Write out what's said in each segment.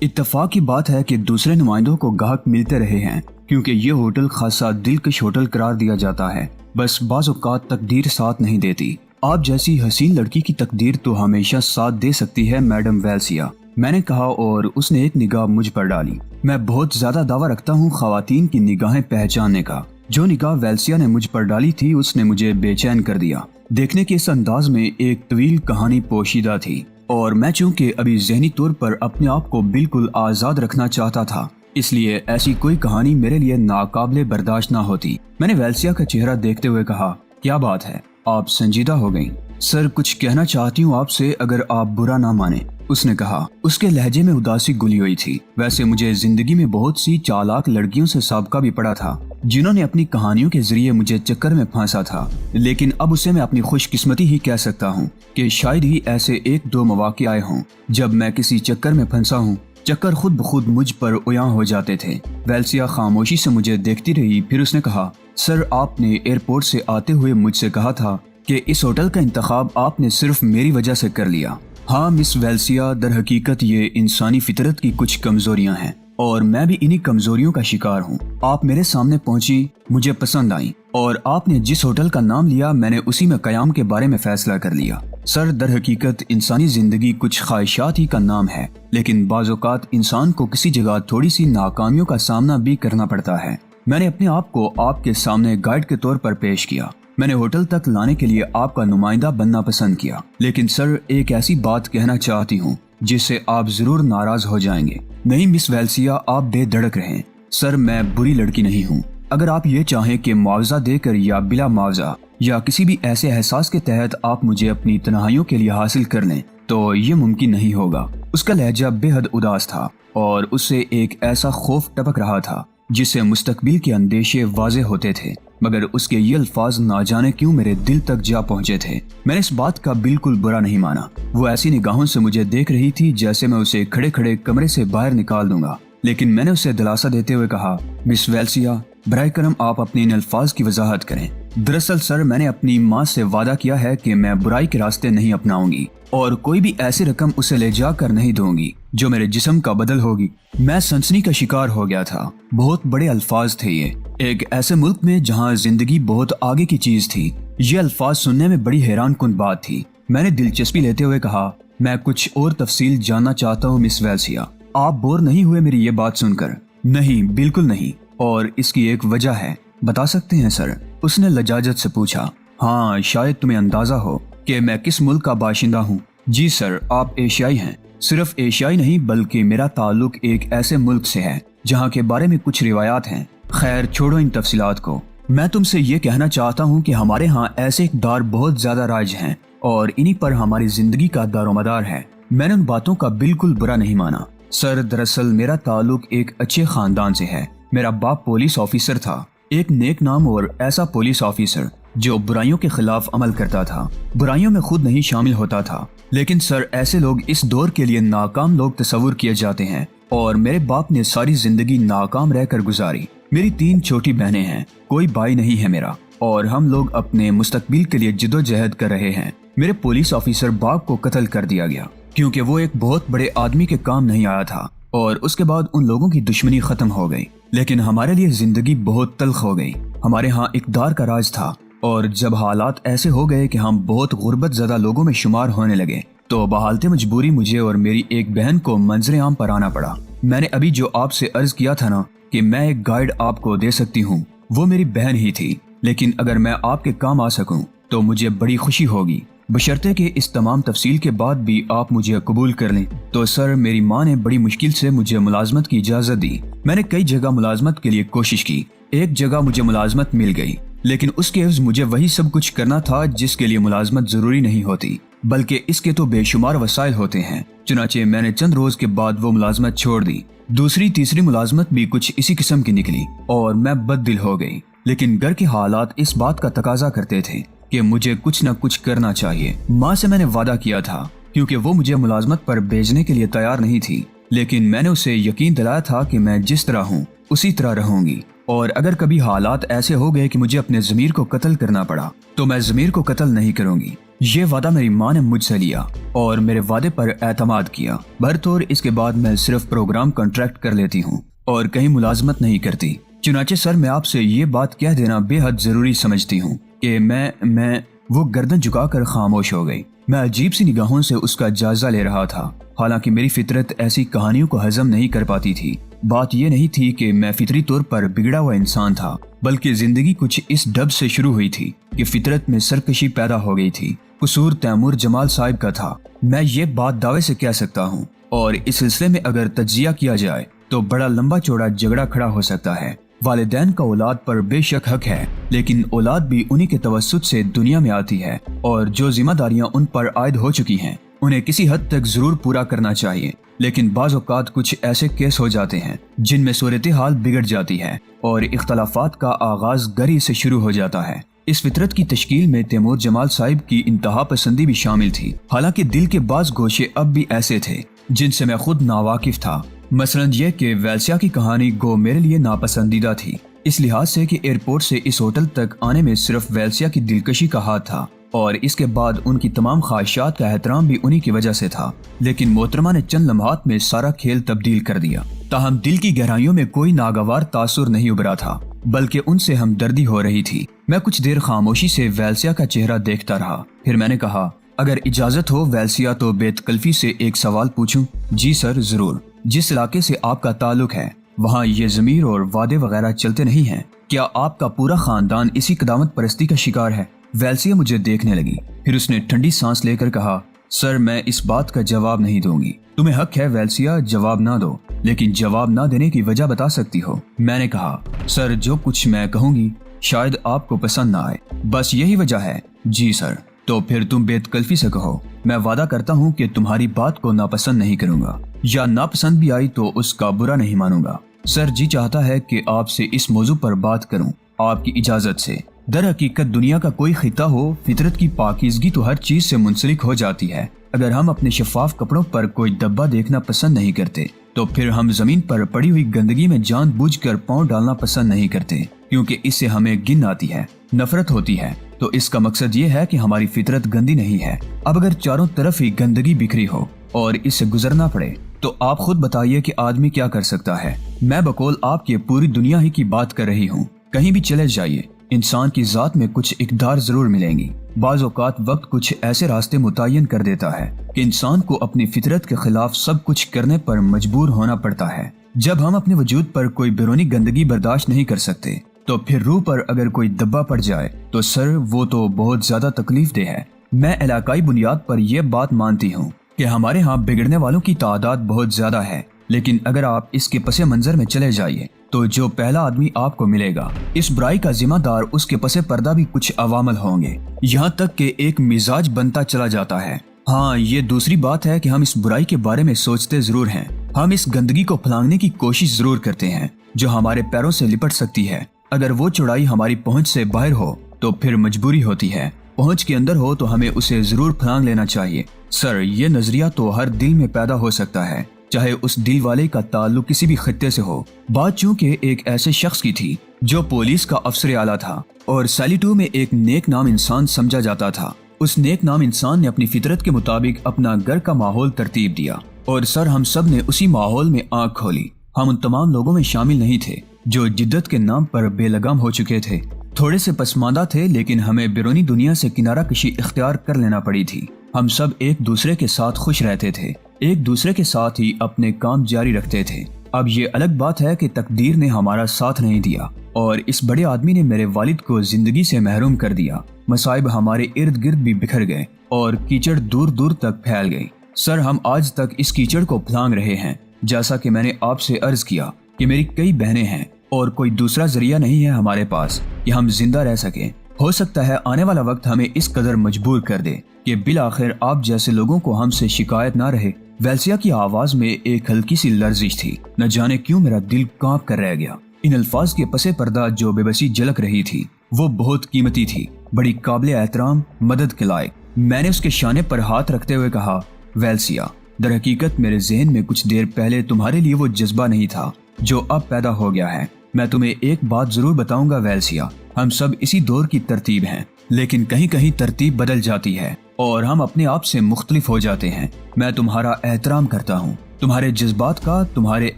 इत्तेफाक की बात है कि दूसरे नुमाइंदों को गाहक मिलते रहे हैं, क्योंकि ये होटल खासा दिलकश होटल करार दिया जाता है। बस बाज़ औक़ात तकदीर साथ नहीं देती। आप जैसी हसीन लड़की की तकदीर तो हमेशा साथ दे सकती है मैडम वेल्सिया, मैंने कहा और उसने एक निगाह मुझ पर डाली। मैं बहुत ज्यादा दावा रखता हूँ ख़वातीन की निगाहें पहचानने का। जो निगाह वेल्सिया ने मुझ पर डाली थी उसने मुझे बेचैन कर दिया। देखने के इस अंदाज में एक तवील कहानी पोशीदा थी और मैं चूंकि अभी ज़हनी तौर पर अपने आप को बिल्कुल आज़ाद रखना चाहता था, इसलिए ऐसी कोई कहानी मेरे लिए नाकाबिले बर्दाश्त ना होती। मैंने वेल्सिया का चेहरा देखते हुए कहा, क्या बात है, आप संजीदा हो गईं? सर, कुछ कहना चाहती हूँ आपसे, अगर आप बुरा ना माने, उसने कहा। उसके लहजे में उदासी घुली हुई थी। वैसे मुझे जिंदगी में बहुत सी चालाक लड़कियों से साबका भी पड़ा था जिन्होंने अपनी कहानियों के जरिए मुझे चक्कर में फंसा था, लेकिन अब उसे मैं अपनी खुशकिस्मती ही कह सकता हूँ कि शायद ही ऐसे एक दो मौके आए हों जब मैं किसी चक्कर में फंसा हूँ। चक्कर खुद ब खुद मुझ पर उयां हो जाते थे। वेल्सिया खामोशी से मुझे देखती रही, फिर उसने कहा, सर, आपने एयरपोर्ट से आते हुए मुझसे कहा था कि इस होटल का इंतखाब आपने सिर्फ मेरी वजह से कर लिया। हाँ मिस वेल्सिया, दर हकीकत ये इंसानी फितरत की कुछ कमजोरियां हैं और मैं भी इन्हीं कमजोरियों का शिकार हूँ। आप मेरे सामने पहुंची, मुझे पसंद आई और आपने जिस होटल का नाम लिया मैंने उसी में कयाम के बारे में फैसला कर लिया। सर, दर हकीकत इंसानी जिंदगी कुछ ख्वाहिशात ही का नाम है, लेकिन बाज़ औक़ात इंसान को किसी जगह थोड़ी सी नाकामियों का सामना भी करना पड़ता है। मैंने अपने आप को आपके सामने गाइड के तौर पर पेश किया। मैंने होटल तक लाने के लिए आपका नुमाइंदा बनना पसंद किया, लेकिन सर, एक ऐसी बात कहना चाहती हूँ जिससे आप जरूर नाराज हो जाएंगे। नहीं मिस वेल्सिया, आप बेधड़क रहें। सर, मैं बुरी लड़की नहीं हूँ। अगर आप ये चाहें कि मुआवजा देकर या बिला मुआवजा या किसी भी ऐसे एहसास के तहत आप मुझे अपनी तन्हाइयों के लिए हासिल कर लें तो ये मुमकिन नहीं होगा। उसका लहजा बेहद उदास था और उससे एक ऐसा खौफ टपक रहा था जिससे मुस्तकबिल के अंदेशे वाज़े होते थे, मगर उसके ये अल्फाज ना जाने क्यों मेरे दिल तक जा पहुंचे थे। मैंने इस बात का बिल्कुल बुरा नहीं माना। वो ऐसी निगाहों से मुझे देख रही थी जैसे मैं उसे खड़े खड़े कमरे से बाहर निकाल दूंगा, लेकिन मैंने उसे दिलासा देते हुए कहा, मिस वेल्सिया, बराए करम आप अपने इन अल्फाज की वजाहत करें। दरअसल सर, मैंने अपनी माँ से वादा किया है कि मैं बुराई के रास्ते नहीं अपनाऊंगी और कोई भी ऐसी रकम उसे ले जाकर नहीं दूंगी जो मेरे जिस्म का बदल होगी। मैं सनसनी का शिकार हो गया था। बहुत बड़े अल्फाज थे ये, एक ऐसे मुल्क में जहाँ जिंदगी बहुत आगे की चीज थी। ये अल्फाज सुनने में बड़ी हैरान कुन बात थी। मैंने दिलचस्पी लेते हुए कहा, मैं कुछ और तफसील जानना चाहता हूँ मिस वेल्सिया। आप बोर नहीं हुए मेरी ये बात सुनकर? नहीं, बिल्कुल नहीं, और इसकी एक वजह है। बता सकते हैं सर? उसने लजाजत से पूछा। हाँ, शायद तुम्हें अंदाजा हो कि मैं किस मुल्क का बाशिंदा हूँ। जी सर, आप एशियाई हैं। सिर्फ एशियाई नहीं बल्कि मेरा ताल्लुक एक ऐसे मुल्क से है जहाँ के बारे में कुछ रिवायात हैं। खैर छोड़ो इन तफसीलात को। मैं तुमसे ये कहना चाहता हूँ कि हमारे यहाँ ऐसे इक़दार बहुत ज्यादा राज हैं और इन्हीं पर हमारी जिंदगी का दारोमदार है। मैंने उन बातों का बिल्कुल बुरा नहीं माना। सर, दरअसल मेरा ताल्लुक एक अच्छे खानदान से है। मेरा बाप पुलिस ऑफिसर था, एक नेक नाम और ऐसा पुलिस ऑफिसर जो बुराइयों के खिलाफ अमल करता था, बुराइयों में खुद नहीं शामिल होता था। लेकिन सर, ऐसे लोग इस दौर के लिए नाकाम लोग तस्वुर किए जाते हैं और मेरे बाप ने सारी जिंदगी नाकाम रहकर गुजारी। मेरी 3 छोटी बहनें हैं, कोई भाई नहीं है मेरा, और हम लोग अपने मुस्तकबिल के लिए जिद्दोजहद कर रहे हैं। मेरे पुलिस ऑफिसर बाप को कत्ल कर दिया गया क्योंकि वो एक बहुत बड़े आदमी के काम नहीं आया था और उसके बाद उन लोगों की दुश्मनी खत्म हो गई। लेकिन हमारे लिए जिंदगी बहुत तल्ख हो गई। हमारे यहाँ इक़दार का राज था और जब हालात ऐसे हो गए कि हम बहुत गुर्बत ज़दा लोगों में शुमार होने लगे तो बहालते मजबूरी मुझे और मेरी एक बहन को मंजरे आम पर आना पड़ा। मैंने अभी जो आपसे अर्ज किया था ना कि मैं एक गाइड आपको दे सकती हूँ, वो मेरी बहन ही थी। लेकिन अगर मैं आपके काम आ सकूँ तो मुझे बड़ी खुशी होगी, बशर्ते कि इस तमाम तफसील के बाद भी आप मुझे कबूल कर लें। तो सर, मेरी माँ ने बड़ी मुश्किल से मुझे मुलाजमत की इजाज़त दी। मैंने कई जगह मुलाजमत के लिए कोशिश की। एक जगह मुझे मुलाजमत मिल गई, लेकिन उसके एवज मुझे वही सब कुछ करना था जिसके लिए मुलाजमत जरूरी नहीं होती, बल्कि इसके तो बेशुमार वसाइल होते हैं। चुनाचे मैंने चंद रोज के बाद वो मुलाजमत छोड़ दी। दूसरी तीसरी मुलाजमत भी कुछ इसी किस्म की निकली और मैं बददिल हो गई। लेकिन घर के हालात इस बात का तकाजा करते थे कि मुझे कुछ न कुछ करना चाहिए। माँ से मैंने वादा किया था क्योंकि वो मुझे मुलाजमत पर भेजने के लिए तैयार नहीं थी, लेकिन मैंने उसे यकीन दिलाया था कि मैं जिस तरह हूँ उसी तरह रहूंगी और अगर कभी हालात ऐसे हो गए कि मुझे अपने ज़मीर को कत्ल करना पड़ा तो मैं ज़मीर को कत्ल नहीं करूंगी। ये वादा मेरी माँ ने मुझसे लिया और मेरे वादे पर एतमाद किया। बहरतौर इसके बाद मैं सिर्फ प्रोग्राम कॉन्ट्रैक्ट कर लेती हूँ और कहीं मुलाजमत नहीं करती। चुनाचे सर, मैं आपसे ये बात कह देना बेहद जरूरी समझती हूँ कि मैं वो गर्दन झुकाकर खामोश हो गई। मैं अजीब सी निगाहों से उसका जायजा ले रहा था। हालांकि मेरी फितरत ऐसी कहानियों को हजम नहीं कर पाती थी। बात यह नहीं थी कि मैं फितरी तौर पर बिगड़ा हुआ इंसान था, बल्कि जिंदगी कुछ इस डब से शुरू हुई थी कि फितरत में सरकशी पैदा हो गई थी। कसूर तैमूर जमाल साहिब का था। मैं ये बात दावे से कह सकता हूँ, और इस सिलसिले में अगर तज्जिया किया जाए तो बड़ा लंबा चौड़ा झगड़ा खड़ा हो सकता है। वालिदैन का औलाद पर बेशक हक है, लेकिन औलाद भी उन्हीं के तवस्सुत से दुनिया में आती है, और जो जिम्मेदारियां उन पर आयद हो चुकी हैं उन्हें किसी हद तक जरूर पूरा करना चाहिए। लेकिन बाज़ औक़ात कुछ ऐसे केस हो जाते हैं जिनमें सूरत हाल बिगड़ जाती है और इख्तलाफात का आगाज गरी से शुरू हो जाता है। इस फितरत की तश्कील में तैमूर जमाल साहिब की इंतहा पसंदी भी शामिल थी। हालांकि दिल के बाज़ गोशे अब भी ऐसे थे जिनसे मैं खुद नावाकिफ था। मसलन ये कि वेल्सिया की कहानी गो मेरे लिए नापसंदीदा थी, इस लिहाज से कि एयरपोर्ट से इस होटल तक आने में सिर्फ वेल्सिया की दिलकशी का हाथ था और इसके बाद उनकी तमाम ख्वाहिशात का एहतराम भी उन्हीं की वजह से था। लेकिन मोहतरमा ने चंद लम्हात में सारा खेल तब्दील कर दिया। ताहम दिल की गहराइयों में कोई नागवार तासुर नहीं उभरा था, बल्कि उनसे हमदर्दी हो रही थी। मैं कुछ देर खामोशी से वेल्सिया का चेहरा देखता रहा। फिर मैंने कहा, अगर इजाजत हो वेल्सिया तो बेतकल्फी से एक सवाल पूछूं? जी सर, जरूर। जिस इलाके से आपका ताल्लुक है वहाँ ये ज़मीर और वादे वगैरह चलते नहीं हैं? क्या आपका पूरा खानदान इसी कदामत परस्ती का शिकार है? वेल्सिया मुझे देखने लगी। फिर उसने ठंडी सांस लेकर कहा, सर मैं इस बात का जवाब नहीं दूंगी। तुम्हें हक है वेल्सिया, जवाब ना दो, लेकिन जवाब ना देने की वजह बता सकती हो। मैंने कहा, सर जो कुछ मैं कहूंगी शायद आपको पसंद ना आए, बस यही वजह है। जी सर। तो फिर तुम बेतकल्फी से कहो। मैं वादा करता हूँ कि तुम्हारी बात को नापसंद नहीं करूंगा, या नापसंद भी आई तो उसका बुरा नहीं मानूंगा। सर जी चाहता है कि आपसे इस मौजू पर बात करूं, आपकी इजाजत से। दर हकीकत दुनिया का कोई खिता हो, फितरत की पाकीज़गी तो हर चीज से मुंसलिक हो जाती है। अगर हम अपने शफाफ कपड़ों पर कोई धब्बा देखना पसंद नहीं करते तो फिर हम जमीन पर पड़ी हुई गंदगी में जानबूझकर पांव डालना पसंद नहीं करते, क्योंकि इससे हमें घिन आती है, नफरत होती है। तो इसका मकसद ये है कि हमारी फितरत गंदी नहीं है। अब अगर चारों तरफ ही गंदगी बिखरी हो और इससे गुजरना पड़े तो आप खुद बताइए कि आदमी क्या कर सकता है। मैं बकौल आपकी पूरी दुनिया ही की बात कर रही हूँ। कहीं भी चले जाइए, इंसान की जात में कुछ इकदार जरूर मिलेंगी। बाज़ औक़ात वक्त कुछ ऐसे रास्ते मुतय्यन कर देता है कि इंसान को अपनी फितरत के खिलाफ सब कुछ करने पर मजबूर होना पड़ता है। जब हम अपने वजूद पर कोई बैरूनी गंदगी बर्दाश्त नहीं कर सकते तो फिर रूह पर अगर कोई धब्बा पड़ जाए तो सर वो तो बहुत ज्यादा तकलीफ दे है। मैं इलाकाई बुनियाद पर यह बात मानती हूँ कि हमारे यहाँ बिगड़ने वालों की तादाद बहुत ज्यादा है, लेकिन अगर आप इसके पसे मंजर में चले जाइए तो जो पहला आदमी आपको मिलेगा, इस बुराई का जिम्मेदार उसके पसे पर्दा भी कुछ अवामल होंगे, यहाँ तक कि एक मिजाज बनता चला जाता है। हाँ, ये दूसरी बात है कि हम इस बुराई के बारे में सोचते जरूर हैं। हम इस गंदगी को फैलाने की कोशिश जरूर करते हैं जो हमारे पैरों से लिपट सकती है। अगर वो चौड़ाई हमारी पहुंच से बाहर हो तो फिर मजबूरी होती है, पहुंच के अंदर हो तो हमें उसे जरूर फलांग लेना चाहिए। सर ये नजरिया तो हर दिल में पैदा हो सकता है, चाहे उस दिल वाले का ताल्लुक किसी भी खित्ते से हो। बात चूंकि एक ऐसे शख्स की थी जो पुलिस का अफसर आला था और सैलिटू में एक नेक नाम इंसान समझा जाता था। उस नेक नाम इंसान ने अपनी फितरत के मुताबिक अपना घर का माहौल तरतीब दिया और सर हम सब ने उसी माहौल में आंख खोली। हम उन तमाम लोगों में शामिल नहीं थे जो जिद्दत के नाम पर बेलगाम हो चुके थे। थोड़े से पसमानदा थे, लेकिन हमें बैरूनी दुनिया से किनारा कशी इख्तियार कर लेना पड़ी थी। हम सब एक दूसरे के साथ खुश रहते थे, एक दूसरे के साथ ही अपने काम जारी रखते थे। अब ये अलग बात है कि तकदीर ने हमारा साथ नहीं दिया और इस बड़े आदमी ने मेरे वालिद को जिंदगी से महरूम कर दिया। मसाइब हमारे इर्द गिर्द भी बिखर गए और कीचड़ दूर दूर तक फैल गई। सर हम आज तक इस कीचड़ को फलांग रहे हैं। जैसा कि मैंने आपसे अर्ज किया कि मेरी कई बहनें हैं और कोई दूसरा जरिया नहीं है हमारे पास कि हम जिंदा रह सकें। हो सकता है आने वाला वक्त हमें इस कदर मजबूर कर दे कि बिल आखिर आप जैसे लोगों को हमसे शिकायत ना रहे। वेल्सिया की आवाज में एक हल्की सी लर्जिश थी। न जाने क्यों मेरा दिल कांप कर रह गया। इन अल्फाज के पसे पर्दा जो बेबसी झलक रही थी वो बहुत कीमती थी, बड़ी काबिल एहतराम, मदद के लायक। मैंने उसके शाने पर हाथ रखते हुए कहा, वेल्सिया दर हकीकत मेरे जहन में कुछ देर पहले तुम्हारे लिए वो जज्बा नहीं था जो अब पैदा हो गया है। मैं तुम्हें एक बात जरूर बताऊंगा वेल्सिया, हम सब इसी दौर की तरतीब हैं, लेकिन कहीं कहीं तरतीब बदल जाती है। और हम अपने आप से मुख्तलिफ हो जाते हैं। मैं तुम्हारा एहतराम करता हूँ, तुम्हारे जज्बात का, तुम्हारे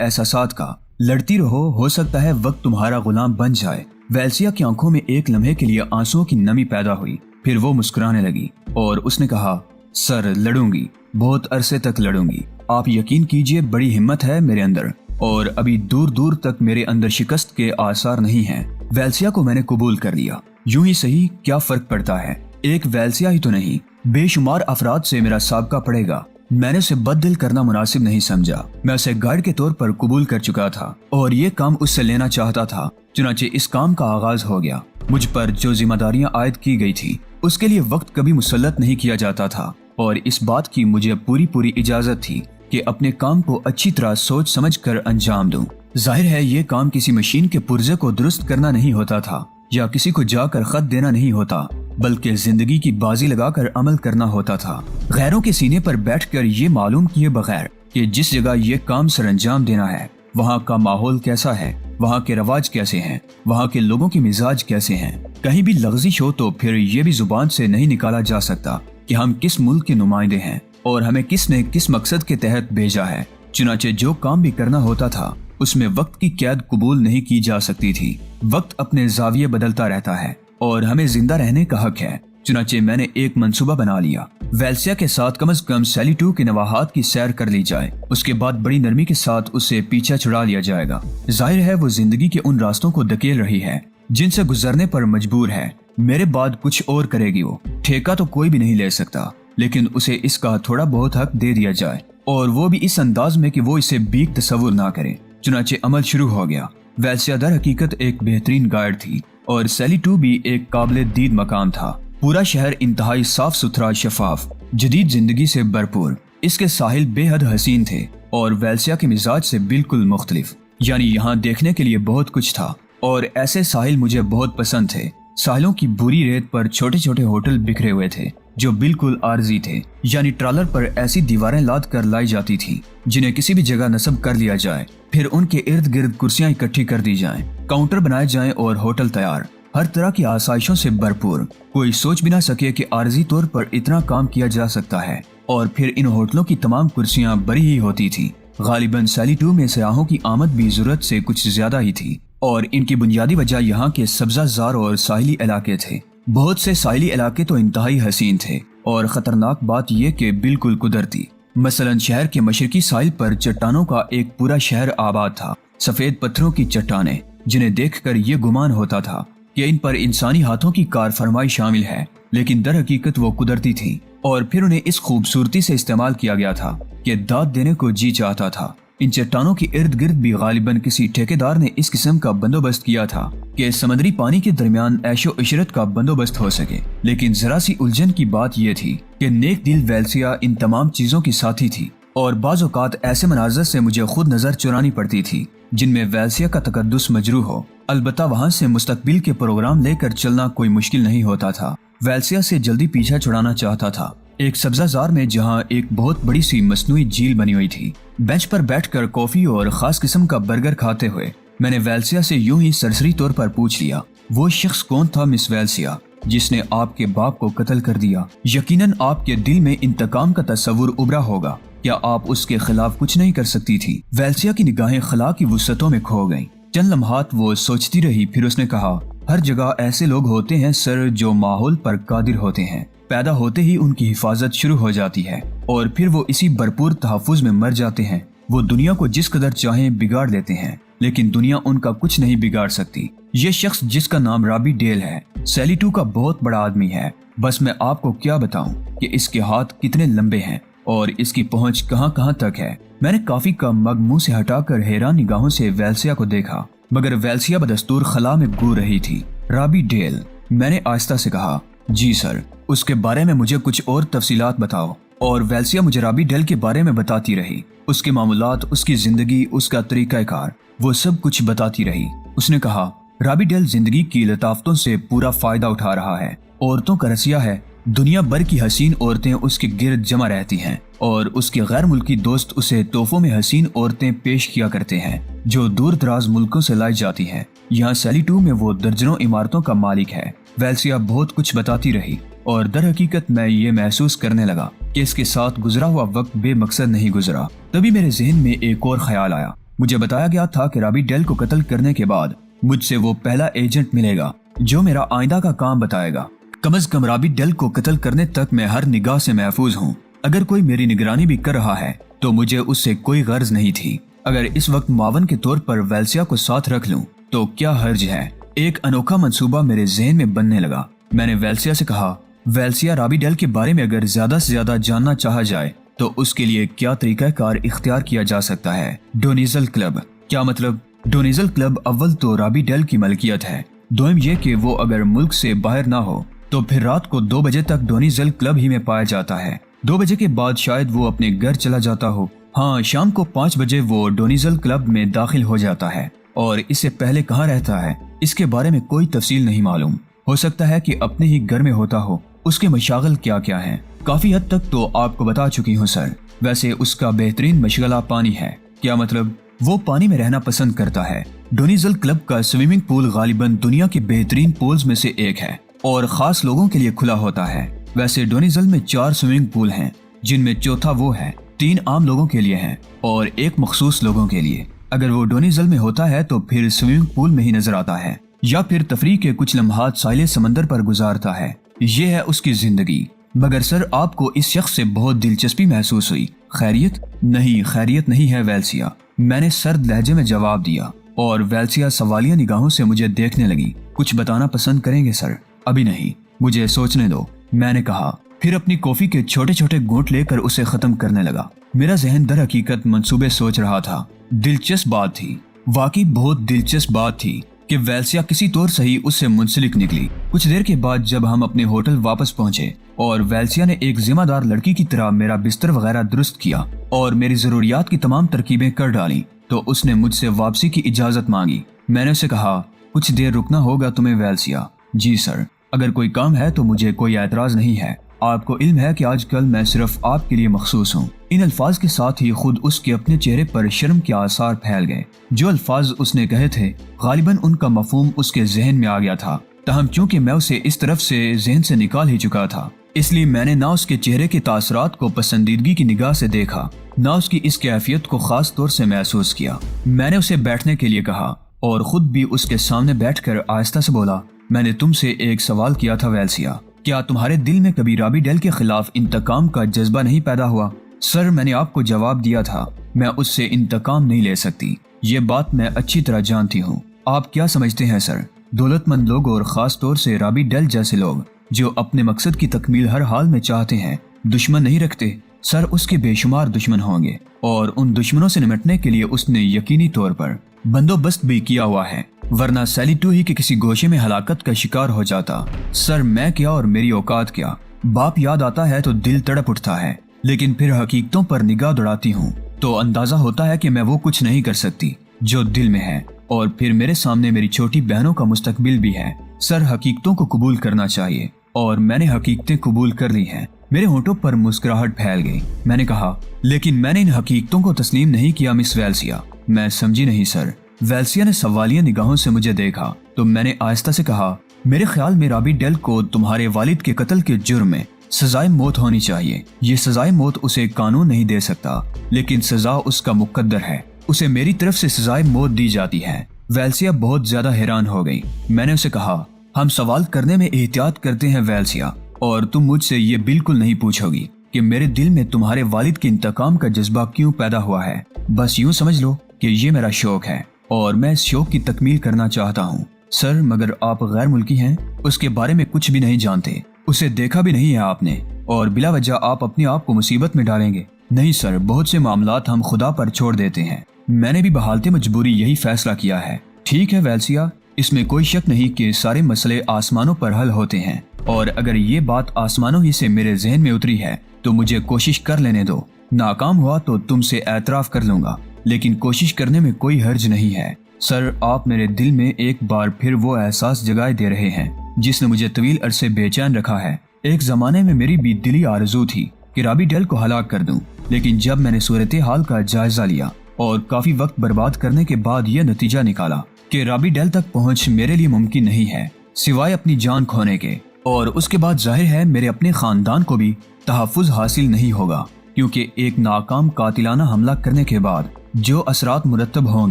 एहसासात का। लड़ती रहो, हो सकता है वक्त तुम्हारा गुलाम बन जाए। वेल्सिया की आंखों में एक लम्हे के लिए आंसुओं की नमी पैदा हुई, फिर वो मुस्कुराने लगी और उसने कहा, सर लड़ूंगी, बहुत अरसे तक लड़ूंगी। आप यकीन कीजिए बड़ी हिम्मत है मेरे अंदर और अभी दूर दूर तक मेरे अंदर शिकस्त के आसार नहीं हैं। वेल्सिया को मैंने कबूल कर लिया। यूं ही सही, क्या फर्क पड़ता है, एक वेल्सिया ही तो नहीं, बेशुमार अफराद से मेरा साबका पड़ेगा। मैंने उसे बददिल करना मुनासिब नहीं समझा। मैं उसे गाइड के तौर पर कबूल कर चुका था और ये काम उससे लेना चाहता था। चुनाचे इस काम का आगाज हो गया। मुझ पर जो जिम्मेदारियां आयद की गई थी उसके लिए वक्त कभी मुसल्लत नहीं किया जाता था और इस बात की मुझे पूरी इजाजत थी कि अपने काम को अच्छी तरह सोच समझ कर अंजाम दूं। जाहिर है ये काम किसी मशीन के पुर्जे को दुरुस्त करना नहीं होता था या किसी को जाकर खत देना नहीं होता, बल्कि जिंदगी की बाजी लगाकर अमल करना होता था। गैरों के सीने पर बैठकर ये मालूम किए बगैर कि जिस जगह ये काम सरअंजाम देना है वहाँ का माहौल कैसा है, वहाँ के रवाज कैसे हैं, वहाँ के लोगों के मिजाज कैसे हैं। कहीं भी लफ्जिश हो तो फिर ये भी जुबान से नहीं निकाला जा सकता कि हम किस मुल्क के नुमाइंदे हैं और हमें किसने किस मकसद के तहत भेजा है। चुनाचे जो काम भी करना होता था उसमें वक्त की कैद कबूल नहीं की जा सकती थी। वक्त अपने जाविये बदलता रहता है और हमें जिंदा रहने का हक है। चुनाचे मैंने एक मंसूबा बना लिया। वेल्सिया के साथ कम से कम सैली 2 के नवाहात की सैर कर ली जाए, उसके बाद बड़ी नरमी के साथ उसे पीछा छुड़ा लिया जाएगा। जाहिर है वो जिंदगी के उन रास्तों को धकेल रही है जिनसे गुजरने पर मजबूर है। मेरे बाद कुछ और करेगी वो। ठेका तो कोई भी नहीं ले सकता, लेकिन उसे इसका थोड़ा बहुत हक दे दिया जाए और वो भी इस अंदाज में कि वो इसे बीक तस्वुर ना करे। चुनाचे अमल शुरू हो गया। वेल्सिया दर हकीकत एक बेहतरीन गाइड थी और सैली 2 भी एक काबिल दीद मकाम था। पूरा शहर इंतहाई साफ सुथरा, शफाफ, जदीद जिंदगी से भरपूर। इसके साहिल बेहद हसीन थे और वेल्सिया के मिजाज से बिल्कुल मुख्तलिफ। यानी यहाँ देखने के लिए बहुत कुछ था और ऐसे साहिल मुझे बहुत पसंद थे। साहिलों की बुरी रेत पर छोटे छोटे होटल बिखरे हुए थे जो बिल्कुल आर्जी थे, यानी ट्रालर पर ऐसी दीवारें लाद कर लाई जाती थी जिन्हें किसी भी जगह नस्ब कर लिया जाए, फिर उनके इर्द गिर्द कुर्सियां इकट्ठी कर दी जाएं, काउंटर बनाए जाएं और होटल तैयार, हर तरह की आसाइशों से भरपूर। कोई सोच भी ना सके कि आर्जी तौर पर इतना काम किया जा सकता है। और फिर इन होटलों की तमाम कुर्सियां बड़ी ही होती थी। गालिबन सैली 2 में सयाहों की आमद भी जरूरत से कुछ ज्यादा ही थी और इनकी बुनियादी वजह यहाँ के सब्जाजार और साहिली इलाके थे। बहुत से साहिली इलाके तो इंतहाई हसीन थे और खतरनाक बात यह कि बिल्कुल कुदरती। मसलन शहर के मशरकी साहिल पर चट्टानों का एक पूरा शहर आबाद था। सफेद पत्थरों की चट्टानें जिन्हें देखकर ये गुमान होता था कि इन पर इंसानी हाथों की कार फरमाई शामिल है, लेकिन दर हकीकत वो कुदरती थी और फिर उन्हें इस खूबसूरती से इस्तेमाल किया गया था कि दाद देने को जी चाहता था। इन चट्टानों के इर्द गिर्द भी गालिबन किसी ठेकेदार ने इस किस्म का बंदोबस्त किया था कि समुद्री पानी के दरमियान ऐशो इशरत का बंदोबस्त हो सके। लेकिन जरा सी उलझन की बात यह थी कि नेक दिल वेल्सिया इन तमाम चीजों की साथी थी और बाज़ औक़ात ऐसे मनाज़र से मुझे खुद नजर चुरानी पड़ती थी जिनमें वेल्सिया का तकद्दुस मजरू हो। अलबत्ता वहाँ से मुस्तकबिल के प्रोग्राम लेकर चलना कोई मुश्किल नहीं होता था। वेल्सिया से जल्दी पीछा छुड़ाना चाहता था। एक सब्जाजार में जहाँ एक बहुत बड़ी सी मसनूई झील बनी हुई थी, बेंच पर बैठकर कॉफी और खास किस्म का बर्गर खाते हुए मैंने वेल्सिया से यूं ही सरसरी तौर पर पूछ लिया, वो शख्स कौन था मिस वेल्सिया जिसने आपके बाप को कत्ल कर दिया? यकीनन आपके दिल में इंतकाम का तस्वुर उभरा होगा। क्या आप उसके खिलाफ कुछ नहीं कर सकती थी? वेल्सिया की निगाहें खला की वुसअतों में खो गईं। चंद लम्हात वो सोचती रही, फिर उसने कहा, हर जगह ऐसे लोग होते हैं सर जो माहौल पर कादिर होते हैं। पैदा होते ही उनकी हिफाजत शुरू हो जाती है और फिर वो इसी भरपूर तहफ़्फ़ुज़ में मर जाते हैं। वो दुनिया को जिस कदर चाहें बिगाड़ देते हैं, लेकिन दुनिया उनका कुछ नहीं बिगाड़ सकती। ये शख्स जिसका नाम रॉबी डेल है, सैली 2 का बहुत बड़ा आदमी है। बस मैं आपको क्या बताऊं कि इसके हाथ कितने लंबे हैं और इसकी पहुंच कहां कहां तक है। मैंने कॉफी का मग मुंह से हटाकर हैरान निगाहों से वेल्सिया को देखा, मगर वेल्सिया बदस्तूर खला में गूं रही थी। रॉबी डेल, मैंने आहिस्ता से कहा। जी सर, उसके बारे में मुझे कुछ और तफसीलात बताओ। और वेल्सिया मुझे रॉबी डेल के बारे में बताती रही, उसके मामूलात, उसकी जिंदगी, उसका तरीकाकार, वो सब कुछ बताती रही। उसने कहा, रॉबी डेल जिंदगी की लताफतों से पूरा फायदा उठा रहा है। औरतों का रसिया है। दुनिया भर की हसीन औरतें उसके गिर्द जमा रहती हैं और उसके गैर मुल्की दोस्त उसे तोहफों में हसीन औरतें पेश किया करते हैं जो दूर दराज मुल्कों से लाई जाती हैं। यहाँ सैली 2 में वो दर्जनों इमारतों का मालिक है। वेल्सिया बहुत कुछ बताती रही اور در حقیقت میں یہ محسوس کرنے لگا کہ اس کے ساتھ گزرا ہوا وقت بے مقصد نہیں گزرا۔ تبھی میرے ذہن میں ایک اور خیال آیا۔ مجھے بتایا گیا تھا کہ رابی ڈیل کو قتل کرنے کے بعد مجھ سے وہ پہلا ایجنٹ ملے گا جو میرا آئندہ کا کام بتائے گا۔ کم از کم رابی ڈیل کو قتل کرنے تک میں ہر نگاہ سے محفوظ ہوں۔ اگر کوئی میری نگرانی بھی کر رہا ہے تو مجھے اس سے کوئی غرض نہیں تھی۔ اگر اس وقت معاون کے طور پر ویلسیا کو ساتھ رکھ لوں تو کیا حرج ہے؟ ایک انوکھا منصوبہ میرے ذہن میں بننے لگا۔ میں نے ویلسیا سے کہا، ویلسیا، رابی ڈیل کے بارے میں اگر زیادہ سے زیادہ جاننا چاہا جائے تو اس کے لیے کیا طریقہ کار اختیار کیا جا سکتا ہے؟ ڈونیزل کلب۔ کیا مطلب؟ ڈونیزل کلب اول تو رابی ڈیل کی ملکیت ہے، دوم یہ کہ وہ اگر ملک سے باہر نہ ہو تو پھر رات کو 2 بجے تک ڈونیزل کلب ہی میں پایا جاتا ہے۔ 2 بجے کے بعد شاید وہ اپنے گھر چلا جاتا ہو۔ ہاں، شام کو 5 بجے وہ ڈونیزل کلب میں داخل ہو جاتا ہے، اور اس سے پہلے کہاں رہتا ہے اس کے بارے میں کوئی تفصیل نہیں معلوم۔ ہو سکتا ہے کہ اپنے ہی گھر میں ہوتا ہو۔ اس کے مشاغل کیا کیا ہیں کافی حد تک تو آپ کو بتا چکی ہوں سر۔ ویسے اس کا بہترین مشغلہ پانی ہے۔ کیا مطلب؟ وہ پانی میں رہنا پسند کرتا ہے۔ ڈونیزل کلب کا سوئمنگ پول غالباً دنیا کے بہترین پولز میں سے ایک ہے اور خاص لوگوں کے لیے کھلا ہوتا ہے۔ ویسے ڈونیزل میں 4 سوئمنگ پول ہیں، جن میں چوتھا وہ ہے، 3 عام لوگوں کے لیے ہیں اور 1 مخصوص لوگوں کے لیے۔ اگر وہ ڈونیزل میں ہوتا ہے تو پھر سوئمنگ پول میں ہی نظر آتا ہے یا پھر تفریح کے کچھ لمحات ساحل سمندر پر گزارتا ہے۔ یہ ہے اس کی زندگی۔ مگر سر، آپ کو اس شخص سے بہت دلچسپی محسوس ہوئی، خیریت؟ نہیں، خیریت نہیں ہے ویلسیا، میں نے سرد لہجے میں جواب دیا، اور ویلسیا سوالیہ نگاہوں سے مجھے دیکھنے لگی۔ کچھ بتانا پسند کریں گے سر؟ ابھی نہیں، مجھے سوچنے دو، میں نے کہا، پھر اپنی کافی کے چھوٹے چھوٹے گھونٹ لے کر اسے ختم کرنے لگا۔ میرا ذہن در حقیقت منصوبے سوچ رہا تھا۔ دلچسپ بات تھی، واقعی بہت دلچسپ بات تھی کہ ویلسیا کسی طور صحیح اس سے منسلک نکلی۔ کچھ دیر کے بعد جب ہم اپنے ہوٹل واپس پہنچے اور ویلسیا نے ایک ذمہ دار لڑکی کی طرح میرا بستر وغیرہ درست کیا اور میری ضروریات کی تمام ترکیبیں کر ڈالیں تو اس نے مجھ سے واپسی کی اجازت مانگی۔ میں نے اسے کہا، کچھ دیر رکنا ہوگا تمہیں ویلسیا؟ جی سر، اگر کوئی کام ہے تو مجھے کوئی اعتراض نہیں ہے۔ آپ کو علم ہے کہ آج کل میں صرف آپ کے لیے مخصوص ہوں۔ ان الفاظ کے ساتھ ہی خود اس کے اپنے چہرے پر شرم کے آثار پھیل گئے۔ جو الفاظ اس نے کہے تھے غالباً ان کا مفہوم اس کے ذہن میں آ گیا تھا، تاہم چونکہ میں اسے اس طرف سے ذہن سے نکال ہی چکا تھا، اس لیے میں نے نہ اس کے چہرے کے تاثرات کو پسندیدگی کی نگاہ سے دیکھا، نہ اس کی اس کیفیت کو خاص طور سے محسوس کیا۔ میں نے اسے بیٹھنے کے لیے کہا اور خود بھی اس کے سامنے بیٹھ کر آہستہ سے بولا، میں نے تم سے ایک سوال کیا تھا ویلسیا، کیا تمہارے دل میں کبھی رابی ڈیل کے خلاف انتقام کا جذبہ نہیں پیدا ہوا؟ سر، میں نے آپ کو جواب دیا تھا، میں اس سے انتقام نہیں لے سکتی، یہ بات میں اچھی طرح جانتی ہوں۔ آپ کیا سمجھتے ہیں سر، دولت مند لوگ اور خاص طور سے رابی ڈیل جیسے لوگ جو اپنے مقصد کی تکمیل ہر حال میں چاہتے ہیں، دشمن نہیں رکھتے؟ سر، اس کے بے شمار دشمن ہوں گے اور ان دشمنوں سے نمٹنے کے لیے اس نے یقینی طور پر بندوبست بھی کیا ہوا ہے، ورنہ سیلیٹو ہی کے کسی گوشے میں ہلاکت کا شکار ہو جاتا۔ سر، میں کیا اور میری اوقات کیا؟ باپ یاد آتا ہے تو دل تڑپ اٹھتا ہے، لیکن پھر حقیقتوں پر نگاہ دوڑاتی ہوں تو اندازہ ہوتا ہے کہ میں وہ کچھ نہیں کر سکتی جو دل میں ہے، اور پھر میرے سامنے میری چھوٹی بہنوں کا مستقبل بھی ہے۔ سر، حقیقتوں کو قبول کرنا چاہیے، اور میں نے حقیقتیں قبول کر لی ہیں۔ میرے ہونٹوں پر مسکراہٹ پھیل گئی۔ میں نے کہا، لیکن میں نے ان حقیقتوں کو تسلیم نہیں کیا مس ویلسیا۔ میں سمجھی نہیں سر۔ ویلسیا نے سوالیہ نگاہوں سے مجھے دیکھا تو میں نے آہستہ سے کہا، میرے خیال میں رابی ڈیل کو تمہارے والد کے قتل کے جرم میں سزائے موت ہونی چاہیے۔ یہ سزائے موت اسے قانون نہیں دے سکتا، لیکن سزا اس کا مقدر ہے، اسے میری طرف سے سزائے موت دی جاتی ہے۔ ویلسیا بہت زیادہ حیران ہو گئی۔ میں نے اسے کہا، ہم سوال کرنے میں احتیاط کرتے ہیں ویلسیا، اور تم مجھ سے یہ بالکل نہیں پوچھو گی کہ میرے دل میں تمہارے والد کے انتقام کا جذبہ کیوں پیدا ہوا ہے۔ بس یوں سمجھ لو کہ یہ میرا شوق ہے اور میں اس شوق کی تکمیل کرنا چاہتا ہوں۔ سر، مگر آپ غیر ملکی ہیں، اس کے بارے میں کچھ بھی نہیں جانتے، اسے دیکھا بھی نہیں ہے آپ نے، اور بلا وجہ آپ اپنے آپ کو مصیبت میں ڈالیں گے۔ نہیں سر، بہت سے معاملات ہم خدا پر چھوڑ دیتے ہیں، میں نے بھی بحالت مجبوری یہی فیصلہ کیا ہے۔ ٹھیک ہے ویلسیا، اس میں کوئی شک نہیں کہ سارے مسئلے آسمانوں پر حل ہوتے ہیں، اور اگر یہ بات آسمانوں ہی سے میرے ذہن میں اتری ہے تو مجھے کوشش کر لینے دو۔ ناکام ہوا تو تم سے اعتراف کر لوں گا، لیکن کوشش کرنے میں کوئی حرج نہیں ہے۔ سر، آپ میرے دل میں ایک بار پھر وہ احساس جگائے دے رہے ہیں جس نے مجھے طویل عرصے بے چین رکھا ہے۔ ایک زمانے میں میری بھی دلی آرزو تھی کہ رابی ڈیل کو ہلاک کر دوں، لیکن جب میں نے صورتحال کا جائزہ لیا اور کافی وقت برباد کرنے کے بعد یہ نتیجہ نکالا کہ رابی ڈیل تک پہنچ میرے لیے ممکن نہیں ہے سوائے اپنی جان کھونے کے، اور اس کے بعد ظاہر ہے میرے اپنے خاندان کو بھی تحفظ حاصل نہیں ہوگا، کیونکہ ایک ناکام قاتلانہ حملہ کرنے کے بعد جو اثرات مرتب ہوں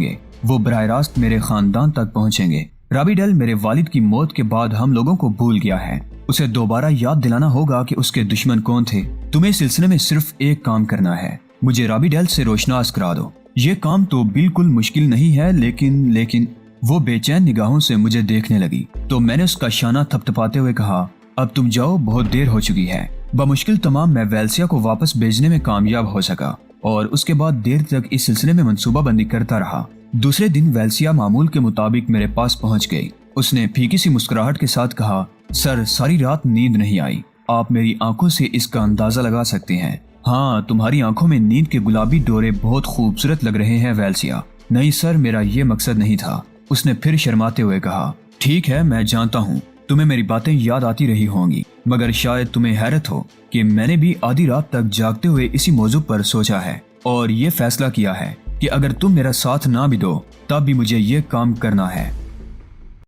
گے وہ براہ راست میرے خاندان تک پہنچیں گے۔ رابیڈل میرے والد کی موت کے بعد ہم لوگوں کو بھول گیا ہے، اسے دوبارہ یاد دلانا ہوگا کہ اس کے دشمن کون تھے۔ تمہیں اس سلسلے میں صرف ایک کام کرنا ہے، مجھے رابیڈل سے روشناس کرا دو۔ یہ کام تو بالکل مشکل نہیں ہے، لیکن وہ بے چین نگاہوں سے مجھے دیکھنے لگی تو میں نے اس کا شانہ تھپتھپاتے ہوئے کہا، اب تم جاؤ، بہت دیر ہو چکی ہے۔ بمشکل تمام میں ویلسیا کو واپس بھیجنے میں کامیاب ہو سکا اور اس کے بعد دیر تک اس سلسلے میں منصوبہ بندی کرتا رہا۔ دوسرے دن ویلسیا معمول کے مطابق میرے پاس پہنچ گئی۔ اس نے پھیکی سی مسکراہٹ کے ساتھ کہا، سر ساری رات نیند نہیں آئی، آپ میری آنکھوں سے اس کا اندازہ لگا سکتے ہیں۔ ہاں، تمہاری آنکھوں میں نیند کے گلابی ڈورے بہت خوبصورت لگ رہے ہیں ویلسیا۔ نہیں سر، میرا یہ مقصد نہیں تھا، اس نے پھر شرماتے ہوئے کہا۔ ٹھیک ہے، میں جانتا ہوں تمہیں میری باتیں یاد آتی رہی ہوں گی، مگر شاید تمہیں حیرت ہو کہ میں نے بھی آدھی رات تک جاگتے ہوئے اسی موضوع پر سوچا ہے اور یہ فیصلہ کیا ہے کہ اگر تم میرا ساتھ نہ بھی دو تب بھی مجھے یہ کام کرنا ہے۔